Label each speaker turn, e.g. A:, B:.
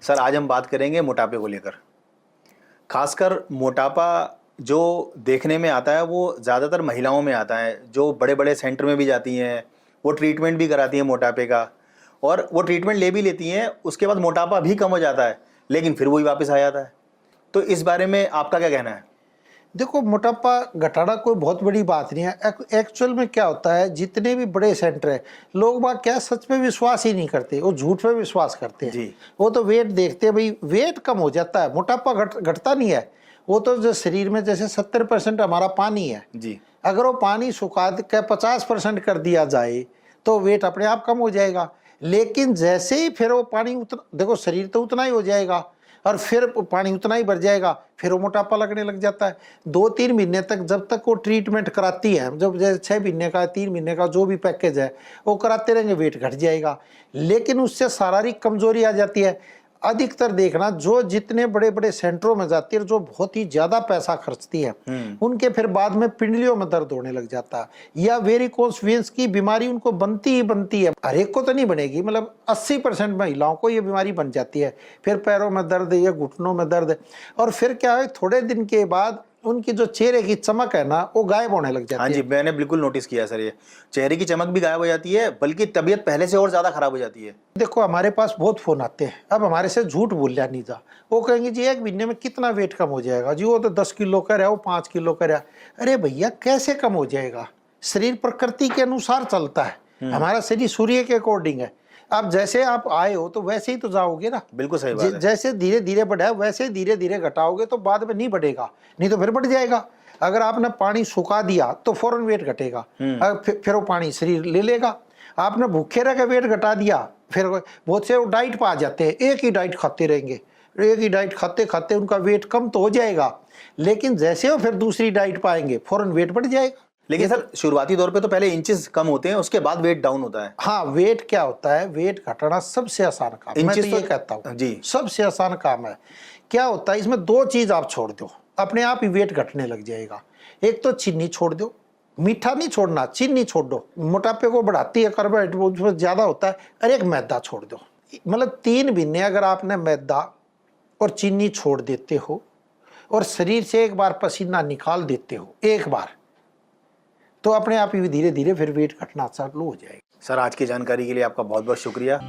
A: Sir आज हम बात करेंगे मोटापे को लेकर। खासकर मोटापा जो देखने में आता है वो ज़्यादातर महिलाओं में आता है, जो बड़े बड़े सेंटर में भी जाती हैं, वो ट्रीटमेंट भी कराती हैं मोटापे का, और वो ट्रीटमेंट ले भी लेती हैं, उसके बाद मोटापा भी कम हो जाता है, लेकिन फिर वही वापस आ जाता है। तो इस बारे में आपका क्या कहना है?
B: देखो, मोटापा घटाना कोई बहुत बड़ी बात नहीं है। एक्चुअल में क्या होता है, जितने भी बड़े सेंटर है, लोग बाग क्या सच में विश्वास ही नहीं करते, वो झूठ पे विश्वास करते हैं
A: जी।
B: वो तो वेट देखते हैं, भाई वेट कम हो जाता है, मोटापा घटता नहीं है। वो तो जो शरीर में जैसे 70% हमारा पानी है
A: जी।
B: अगर वो पानी सुखा के 50% कर दिया जाए तो वेट अपने आप कम हो जाएगा। लेकिन जैसे ही फिर वो पानी उतना, देखो शरीर तो उतना ही हो जाएगा और फिर पानी उतना ही बढ़ जाएगा, फिर वो मोटापा लगने लग जाता है। 2-3 महीने तक जब तक वो ट्रीटमेंट कराती है, जब जैसे 6 महीने का 3 महीने का जो भी पैकेज है वो कराते रहेंगे, वेट घट जाएगा। लेकिन उससे शारीरिक कमजोरी आ जाती है। अधिकतर देखना, जो जितने बड़े बड़े सेंटरों में जाती है, जो बहुत ही ज्यादा पैसा खर्चती है, उनके फिर बाद में पिंडलियों में दर्द होने लग जाता है, या वेरिकोस वेन्स की बीमारी उनको बनती ही बनती है। हर एक को तो नहीं बनेगी, मतलब 80% महिलाओं को ये बीमारी बन जाती है। फिर पैरों में दर्द या घुटनों में दर्द, और फिर क्या है, थोड़े दिन के बाद उनकी जो चेहरे की चमक है ना, वो गायब होने लग जाती है।
A: हाँ जी, मैंने बिल्कुल नोटिस किया सर, ये चेहरे की चमक भी गायब हो जाती है, बल्कि तबीयत पहले से और ज़्यादा खराब हो जाती है।
B: देखो, हमारे पास बहुत फोन आते हैं, अब हमारे से झूठ बोलिया नहीं जा। वो कहेंगे जी 1 महीने में कितना वेट कम हो जाएगा जी, वो तो 10 किलो का रहा, वो 5 किलो का रहा। अरे भैया, कैसे कम हो जाएगा? शरीर प्रकृति के अनुसार चलता है, हमारा शरीर सूर्य के अकॉर्डिंग है। अब जैसे आप आए हो तो वैसे ही तो जाओगे ना।
A: बिल्कुल सही बात है।
B: जैसे धीरे धीरे बढ़ा है वैसे धीरे धीरे घटाओगे तो बाद में नहीं बढ़ेगा, नहीं तो फिर बढ़ जाएगा। अगर आपने पानी सुखा दिया तो फौरन वेट घटेगा, फिर वो पानी शरीर ले लेगा। आपने भूखे रह के वेट घटा दिया, फिर बहुत से डाइट पर आ जाते हैं, एक ही डाइट खाते रहेंगे, एक ही डाइट खाते खाते उनका वेट कम तो हो जाएगा, लेकिन जैसे वो फिर दूसरी डाइट पाएंगे फौरन वेट बढ़ जाएगा।
A: लेकिन सर शुरुआती दौर पे तो पहले इंचेस कम होते हैं, उसके बाद वेट डाउन होता है।
B: हाँ, वेट क्या होता है, वेट घटाना सबसे आसान काम है। मैं तो ये कहता हूँ
A: जी,
B: सबसे आसान काम है। क्या होता है, इसमें 2 चीज आप छोड़ दो, अपने आप ही वेट घटने लग जाएगा। एक तो चीनी छोड़ दो, मीठा नहीं छोड़ना, चीनी छोड़ दो, मोटापे को बढ़ाती है, कार्बोहाइड्रेट ज्यादा होता है। और एक मैदा छोड़ दो। मतलब 3 महीने अगर आपने मैदा और चीनी छोड़ देते हो और शरीर से एक बार पसीना निकाल देते हो एक बार, तो अपने आप ही धीरे धीरे फिर वेट घटना चालू हो जाएगा।
A: सर आज की जानकारी के लिए आपका बहुत बहुत शुक्रिया।